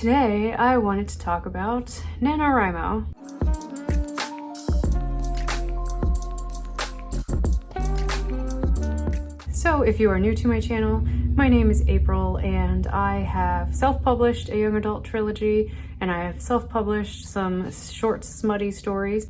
Today I wanted to talk about NaNoWriMo. So if you are new to my channel, my name is April and I have self-published a young adult trilogy and I have self-published some short smutty stories.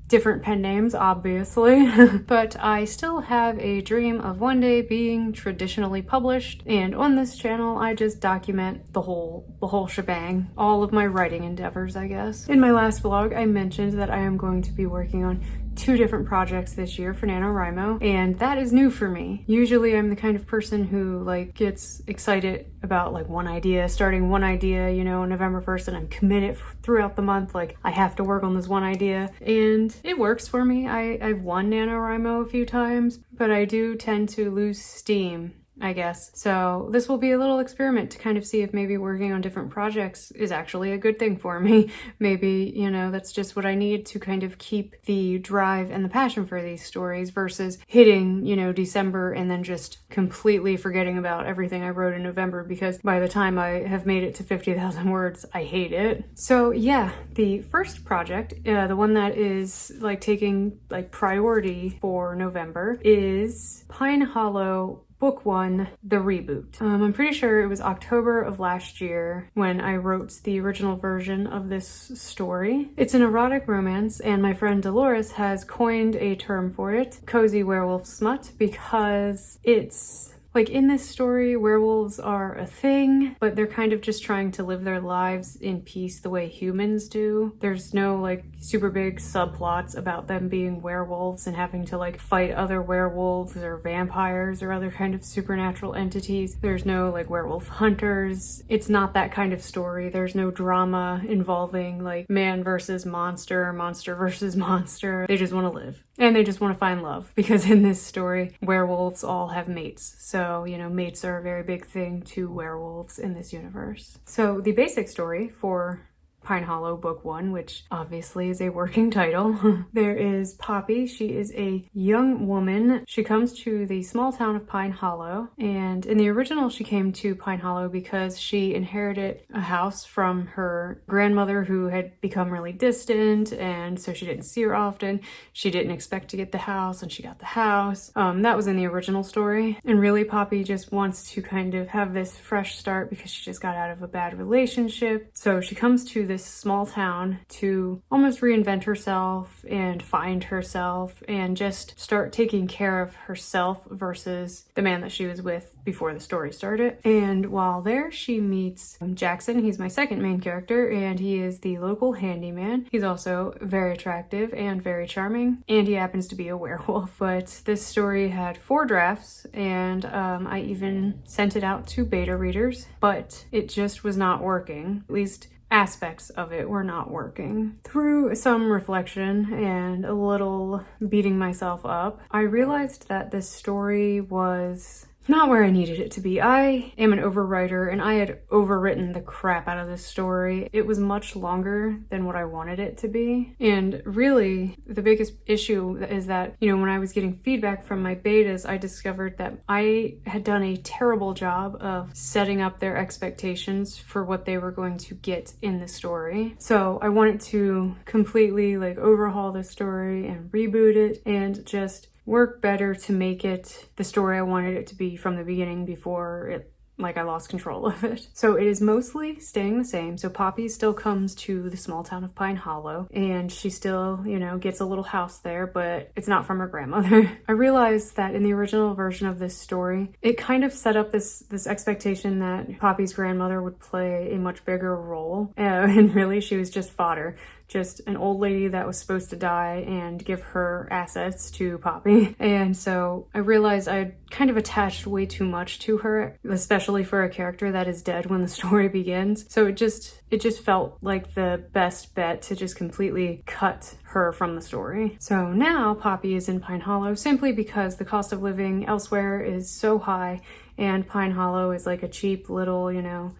Different pen names, obviously, but I still have a dream of one day being traditionally published, and on this channel I just document the whole shebang, all of my writing endeavors, I guess. In my last vlog, I mentioned that I am going to be working on 2 different projects this year for NaNoWriMo, and that is new for me. Usually I'm the kind of person who gets excited about one idea, starting one idea, November 1st, and I'm committed throughout the month, I have to work on this one idea, and it works for me. I've won NaNoWriMo a few times, but I do tend to lose steam, I guess. So this will be a little experiment to kind of see if maybe working on different projects is actually a good thing for me. Maybe, that's just what I need to kind of keep the drive and the passion for these stories versus hitting, December and then just completely forgetting about everything I wrote in November, because by the time I have made it to 50,000 words, I hate it. So yeah, the first project, the one that is taking priority for November, is Pine Hollow Book 1, The Reboot. I'm pretty sure it was October of last year when I wrote the original version of this story. It's an erotic romance, and my friend Dolores has coined a term for it, cozy werewolf smut, because it's in this story, werewolves are a thing, but they're kind of just trying to live their lives in peace the way humans do. There's no super big subplots about them being werewolves and having to fight other werewolves or vampires or other kind of supernatural entities. There's no werewolf hunters. It's not that kind of story. There's no drama involving man versus monster, monster versus monster. They just want to live. And they just want to find love, because in this story, werewolves all have mates. So, mates are a very big thing to werewolves in this universe. So the basic story for Pine Hollow Book 1, which obviously is a working title. There is Poppy. She is a young woman. She comes to the small town of Pine Hollow, and in the original she came to Pine Hollow because she inherited a house from her grandmother who had become really distant, and so she didn't see her often. She didn't expect to get the house, and she got the house. That was in the original story, and really Poppy just wants to kind of have this fresh start because she just got out of a bad relationship. So she comes to this small town to almost reinvent herself and find herself and just start taking care of herself versus the man that she was with before the story started. And while there, she meets Jackson. He's my second main character, and he is the local handyman. He's also very attractive and very charming, and he happens to be a werewolf. But this story had 4 drafts, and I even sent it out to beta readers, but it just was not working. At least aspects of it were not working. Through some reflection and a little beating myself up, I realized that this story was not where I needed it to be. I am an overwriter, and I had overwritten the crap out of this story. It was much longer than what I wanted it to be. And really, the biggest issue is that, when I was getting feedback from my betas, I discovered that I had done a terrible job of setting up their expectations for what they were going to get in the story. So I wanted to completely overhaul the story and reboot it and just work better to make it the story I wanted it to be from the beginning before it I lost control of it. So it is mostly staying the same. So Poppy still comes to the small town of Pine Hollow, and she still, gets a little house there, but it's not from her grandmother. I realized that in the original version of this story, it kind of set up this expectation that Poppy's grandmother would play a much bigger role, and really she was just fodder. Just an old lady that was supposed to die and give her assets to Poppy. And so I realized I had kind of attached way too much to her, especially for a character that is dead when the story begins. So it just felt like the best bet to just completely cut her from the story. So now Poppy is in Pine Hollow simply because the cost of living elsewhere is so high, and Pine Hollow is a cheap little,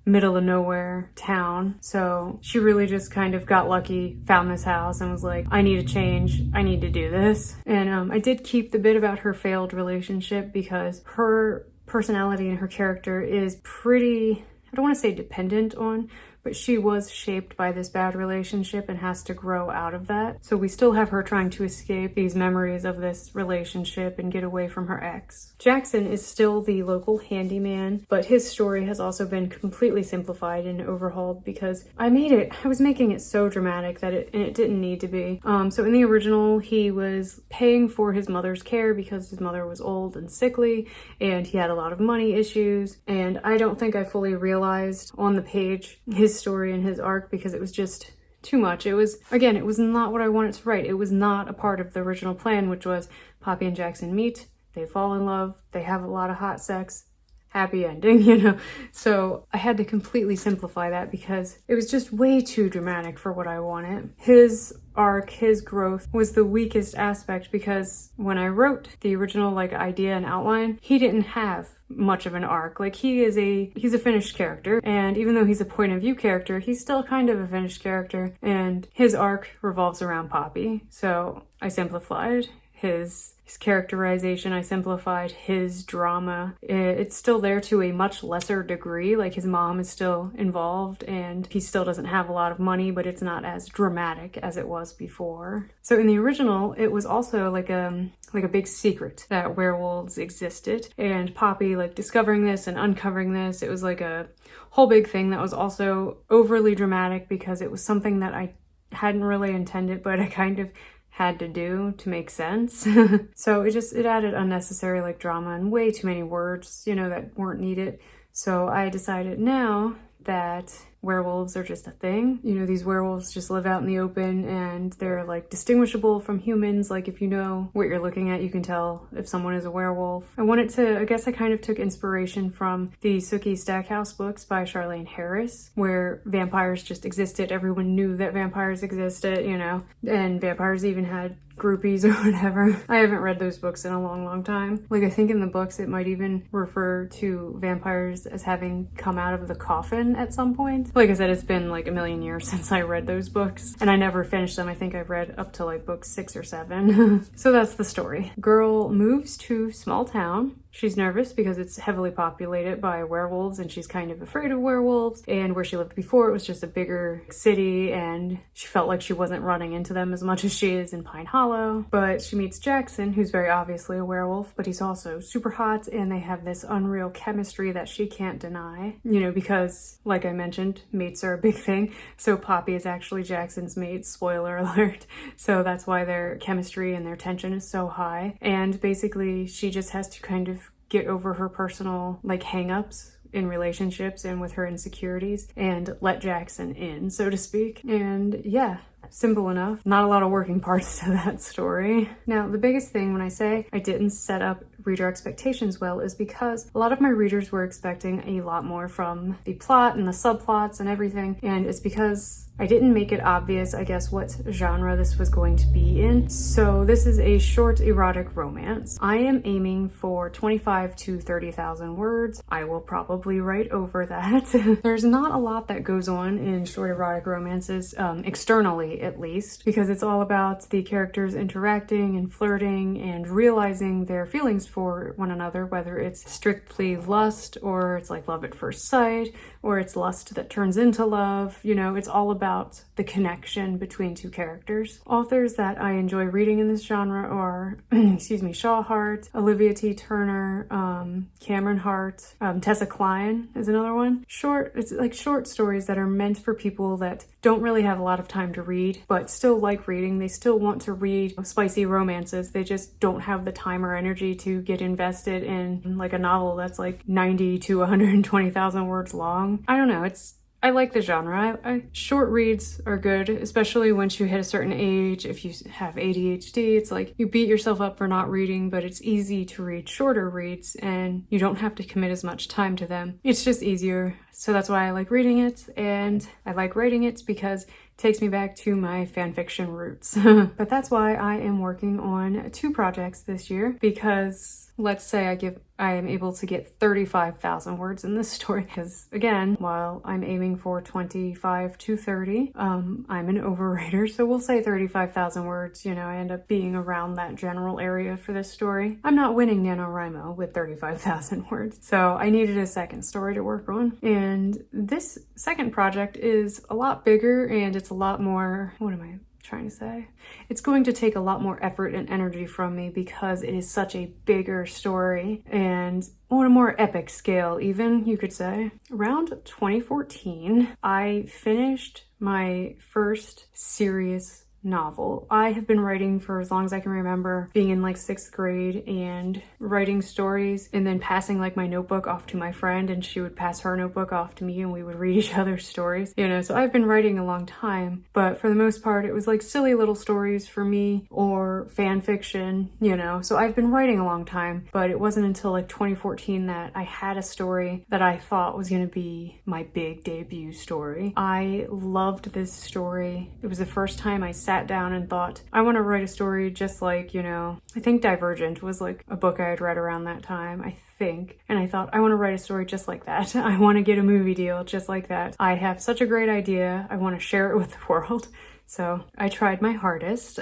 middle of nowhere town. So she really just kind of got lucky, found this house, and was like, I need a change. I need to do this. And I did keep the bit about her failed relationship because her personality and her character is pretty, I don't want to say dependent on, but she was shaped by this bad relationship and has to grow out of that. So we still have her trying to escape these memories of this relationship and get away from her ex. Jackson is still the local handyman, but his story has also been completely simplified and overhauled because I was making it so dramatic that it didn't need to be. So in the original, he was paying for his mother's care because his mother was old and sickly and he had a lot of money issues. And I don't think I fully realized on the page his story and his arc because it was just too much. It was not what I wanted to write. It was not a part of the original plan, which was Poppy and Jackson meet, they fall in love, they have a lot of hot sex, happy ending, you know? So I had to completely simplify that because it was just way too dramatic for what I wanted. His arc, his growth was the weakest aspect because when I wrote the original idea and outline, he didn't have much of an arc. He's a finished character, and even though he's a point of view character, he's still kind of a finished character, and his arc revolves around Poppy. So I simplified his characterization, I simplified his drama. It's still there to a much lesser degree. His mom is still involved and he still doesn't have a lot of money, but it's not as dramatic as it was before. So in the original, it was also like a big secret that werewolves existed, and Poppy discovering this and uncovering this, it was like a whole big thing that was also overly dramatic because it was something that I hadn't really intended, but I kind of had to do to make sense. So it added unnecessary drama and way too many words, that weren't needed. So I decided now that werewolves are just a thing. These werewolves just live out in the open and they're distinguishable from humans. If you know what you're looking at, you can tell if someone is a werewolf. I guess I kind of took inspiration from the Sookie Stackhouse books by Charlaine Harris, where vampires just existed. Everyone knew that vampires existed, and vampires even had groupies or whatever. I haven't read those books in a long, long time. I think in the books it might even refer to vampires as having come out of the coffin at some point. Like I said, it's been a million years since I read those books, and I never finished them. I think I've read up to book 6 or 7. So that's the story. Girl moves to small town. She's nervous because it's heavily populated by werewolves and she's kind of afraid of werewolves. And where she lived before, it was just a bigger city and she felt like she wasn't running into them as much as she is in Pine Hollow. But she meets Jackson, who's very obviously a werewolf, but he's also super hot and they have this unreal chemistry that she can't deny. Because, like I mentioned, mates are a big thing. So Poppy is actually Jackson's mate, spoiler alert. So that's why their chemistry and their tension is so high. And basically she just has to kind of get over her personal hang-ups in relationships and with her insecurities and let Jackson in, so to speak. And yeah, simple enough. Not a lot of working parts to that story. Now, the biggest thing when I say I didn't set up reader expectations well is because a lot of my readers were expecting a lot more from the plot and the subplots and everything, and it's because I didn't make it obvious, I guess, what genre this was going to be in. So this is a short erotic romance. I am aiming for 25 to 30,000 words. I will probably write over that. There's not a lot that goes on in short erotic romances, externally at least, because it's all about the characters interacting and flirting and realizing their feelings for one another, whether it's strictly lust or it's love at first sight or it's lust that turns into love. It's all about the connection between two characters. Authors that I enjoy reading in this genre are, Shaw Hart, Olivia T. Turner, Cameron Hart, Tessa Klein is another one. It's short stories that are meant for people that don't really have a lot of time to read, but still like reading. They still want to read spicy romances. They just don't have the time or energy to get invested in a novel that's 90 to 120,000 words long. I don't know. I like the genre. Short reads are good, especially once you hit a certain age. If you have ADHD, it's you beat yourself up for not reading, but it's easy to read shorter reads and you don't have to commit as much time to them. It's just easier. So that's why I like reading it, and I like writing it because it takes me back to my fanfiction roots. But that's why I am working on 2 projects this year, because let's say I am able to get 35,000 words in this story, because again, while I'm aiming for 25 to 30, I'm an overwriter, so we'll say 35,000 words. I end up being around that general area for this story. I'm not winning NaNoWriMo with 35,000 words, so I needed a second story to work on. And And this second project is a lot bigger and it's a lot more, what am I trying to say? It's going to take a lot more effort and energy from me because it is such a bigger story and on a more epic scale even, you could say. Around 2014, I finished my first serious novel. I have been writing for as long as I can remember, being in like 6th grade and writing stories and then passing like my notebook off to my friend and she would pass her notebook off to me and we would read each other's stories, you know. So I've been writing a long time, but for the most part it was like silly little stories for me or fan fiction, you know. So I've been writing a long time, but it wasn't until like 2014 that I had a story that I thought was going to be my big debut story. I loved this story. It was the first time I sat down and thought, I want to write a story just like, you know, I think Divergent was like a book I had read around that time, I think. And I thought, I want to write a story just like that. I want to get a movie deal just like that. I have such a great idea. I want to share it with the world. So I tried my hardest,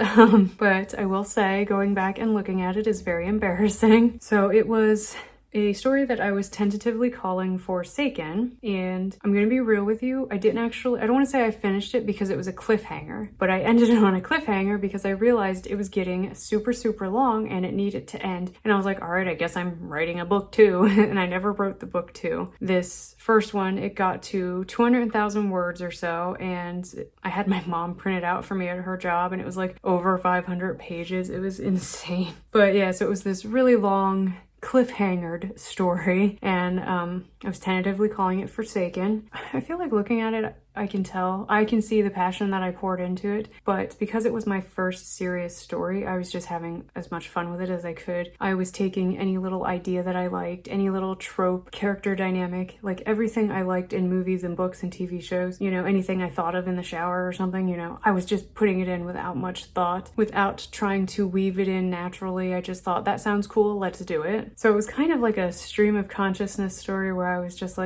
but I will say going back and looking at it is very embarrassing. So it was a story that I was tentatively calling Forsaken, and I'm gonna be real with you, I don't want to say I finished it because it was a cliffhanger, but I ended it on a cliffhanger because I realized it was getting super long and it needed to end. And I was like, all right, I guess I'm writing a book 2, and I never wrote the book 2. This first one, it got to 200,000 words or so, and I had my mom print it out for me at her job, and it was like over 500 pages. It was insane. But yeah, so it was this really long cliffhangered story, and I was tentatively calling it Forsaken. I feel like looking at it, I can see the passion that I poured into it, but because it was my first serious story, I was just having as much fun with it as I could. I was taking any little idea that I liked, any little trope, character dynamic, like everything I liked in movies and books and TV shows, you know, anything I thought of in the shower or something, you know, I was just putting it in without much thought, without trying to weave it in naturally. I just thought, that sounds cool, let's do it. So it was kind of like a stream of consciousness story where I was just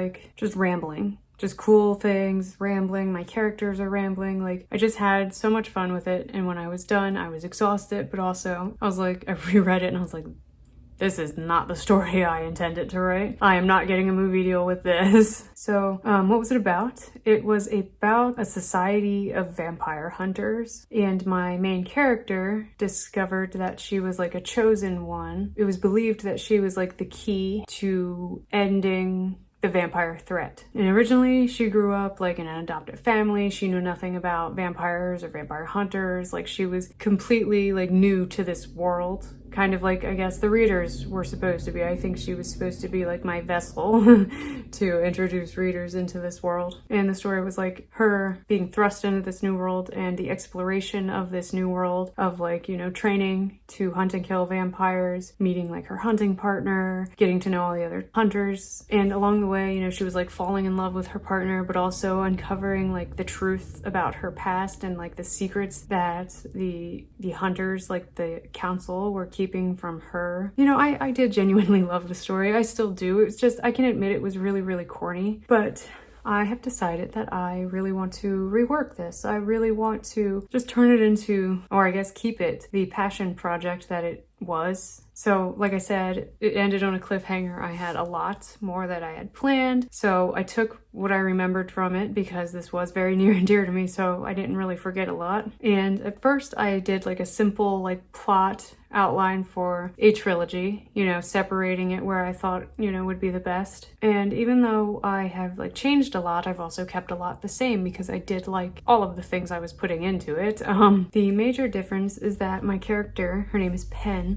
rambling. Just cool things, rambling, my characters are rambling, like I just had so much fun with it. And when I was done, I was exhausted, but also I was like, I reread it and I was like, this is not the story I intended to write. I am not getting a movie deal with this. So what was it about? It was about a society of vampire hunters, and my main character discovered that she was like a chosen one. It was believed that she was like the key to ending the vampire threat. And originally she grew up like in an adopted family. She knew nothing about vampires or vampire hunters. Like she was completely like new to this world. Kind of like, I guess, the readers were supposed to be. I think she was supposed to be like my vessel to introduce readers into this world. And the story was like her being thrust into this new world and the exploration of this new world of like, you know, training to hunt and kill vampires, meeting like her hunting partner, getting to know all the other hunters. And along the way, you know, she was like falling in love with her partner, but also uncovering like the truth about her past and like the secrets that the hunters, like the council, were keeping from her. You know, I did genuinely love the story. I still do. It's just, I can admit it was really corny, but I have decided that I really want to rework this. I really want to just turn it into, or I guess keep it, the passion project that it was. So like I said, it ended on a cliffhanger. I had a lot more that I had planned. So I took what I remembered from it because this was very near and dear to me, so I didn't really forget a lot. And at first I did like a simple like plot outline for a trilogy, you know, separating it where I thought, you know, would be the best. And even though I have like changed a lot, I've also kept a lot the same because I did like all of the things I was putting into it. The major difference is that my character, her name is Pen,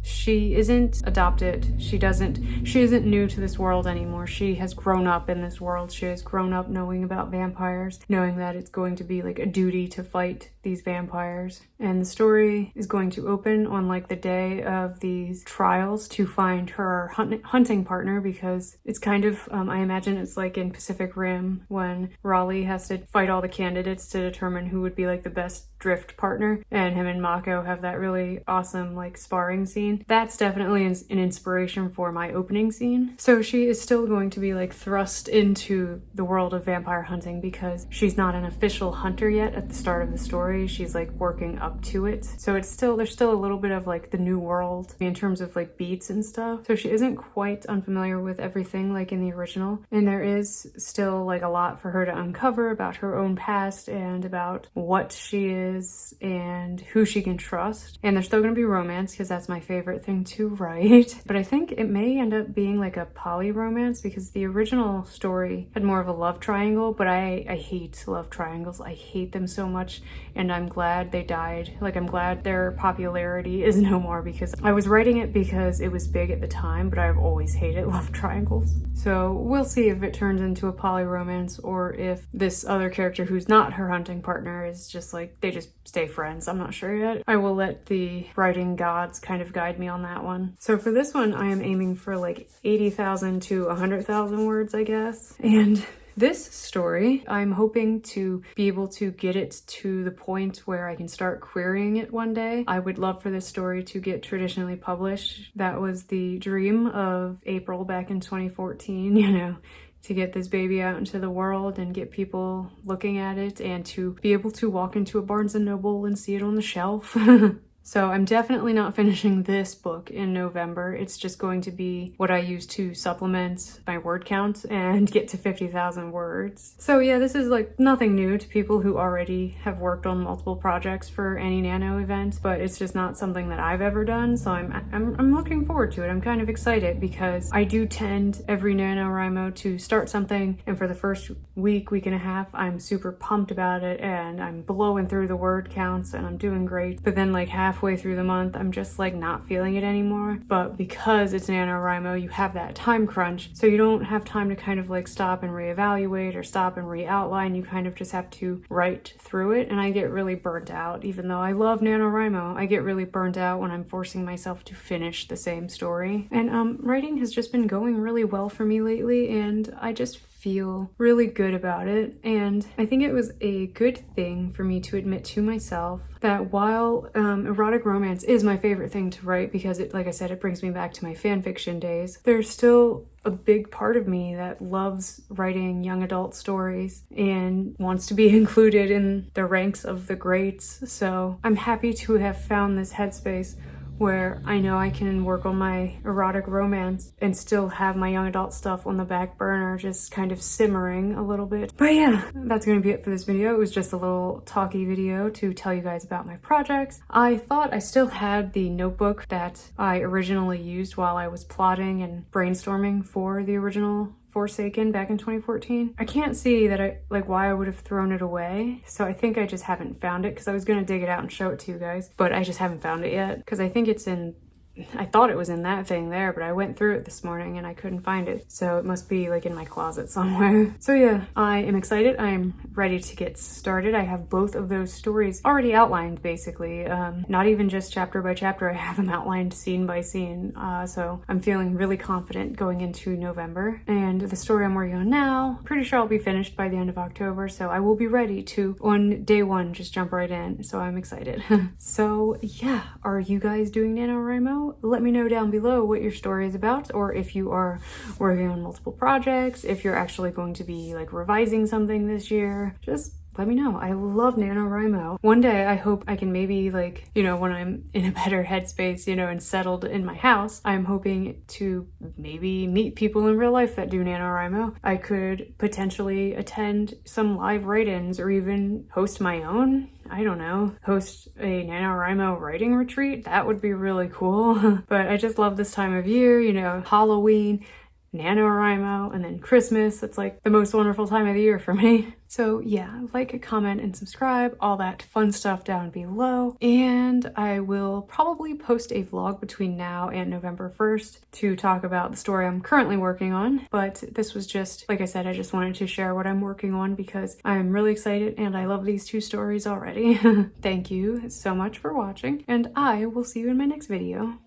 she isn't adopted. She isn't new to this world anymore. She has grown up in this world. She has grown up knowing about vampires, knowing that it's going to be like a duty to fight these vampires. And the story is going to open on like the day of these trials to find her hunting partner, because it's kind of, I imagine it's like in Pacific Rim when Raleigh has to fight all the candidates to determine who would be like the best drift partner. And him and Mako have that really awesome like sparring scene scene. That's definitely an inspiration for my opening scene. So she is still going to be like thrust into the world of vampire hunting because she's not an official hunter yet at the start of the story. She's like working up to it. So there's still a little bit of like the new world in terms of like beats and stuff. So she isn't quite unfamiliar with everything like in the original. And there is still like a lot for her to uncover about her own past and about what she is and who she can trust. And there's still gonna be romance because that's my favorite thing to write. But I think it may end up being like a poly romance because the original story had more of a love triangle, but I hate love triangles. I hate them so much, and I'm glad they died. Like, I'm glad their popularity is no more because I was writing it because it was big at the time, but I've always hated love triangles. So we'll see if it turns into a poly romance or if this other character who's not her hunting partner is just like, they just stay friends. I'm not sure yet. I will let the writing gods kind of guide me on that one. So for this one, I am aiming for like 80,000 to 100,000 words, I guess. And this story, I'm hoping to be able to get it to the point where I can start querying it one day. I would love for this story to get traditionally published. That was the dream of April back in 2014, you know, to get this baby out into the world and get people looking at it and to be able to walk into a Barnes & Noble and see it on the shelf. So I'm definitely not finishing this book in November. It's just going to be what I use to supplement my word count and get to 50,000 words. So yeah, this is like nothing new to people who already have worked on multiple projects for any Nano event, but it's just not something that I've ever done. So I'm looking forward to it. I'm kind of excited because I do tend every NaNoWriMo to start something, and for the first week and a half, I'm super pumped about it and I'm blowing through the word counts and I'm doing great. But then like halfway through the month, I'm just like not feeling it anymore. But because it's NaNoWriMo, you have that time crunch, so you don't have time to kind of like stop and reevaluate or stop and re-outline. You kind of just have to write through it, and I get really burnt out. Even though I love NaNoWriMo, I get really burnt out when I'm forcing myself to finish the same story. And writing has just been going really well for me lately, and I just feel really good about it. And I think it was a good thing for me to admit to myself that while erotic romance is my favorite thing to write because it, like I said, it brings me back to my fan fiction days, there's still a big part of me that loves writing young adult stories and wants to be included in the ranks of the greats. So I'm happy to have found this headspace where I know I can work on my erotic romance and still have my young adult stuff on the back burner, just kind of simmering a little bit. But yeah, that's gonna be it for this video. It was just a little talky video to tell you guys about my projects. I thought I still had the notebook that I originally used while I was plotting and brainstorming for the original Forsaken back in 2014. I can't see that why I would have thrown it away, so I think I just haven't found it because I was gonna dig it out and show it to you guys, but I just haven't found it yet because I think it's in, I thought it was in that thing there, but I went through it this morning and I couldn't find it. So it must be like in my closet somewhere. So yeah, I am excited. I am ready to get started. I have both of those stories already outlined basically. Not even just chapter by chapter, I have them outlined scene by scene. So I'm feeling really confident going into November. And the story I'm working on now, pretty sure I'll be finished by the end of October. So I will be ready to, on day one, just jump right in. So I'm excited. So yeah, are you guys doing NaNoWriMo? Let me know down below what your story is about, or if you are working on multiple projects, if you're actually going to be like revising something this year. Just let me know. I love NaNoWriMo. One day I hope I can maybe like, you know, when I'm in a better headspace, you know, and settled in my house, I'm hoping to maybe meet people in real life that do NaNoWriMo. I could potentially attend some live write-ins or even host my own. I don't know, host a NaNoWriMo writing retreat. That would be really cool. But I just love this time of year, you know, Halloween, NaNoWriMo, and then Christmas. It's like the most wonderful time of the year for me. So yeah, like, comment, and subscribe, all that fun stuff down below. And I will probably post a vlog between now and November 1st to talk about the story I'm currently working on. But this was just, like I said, I just wanted to share what I'm working on because I'm really excited and I love these two stories already. Thank you so much for watching, and I will see you in my next video.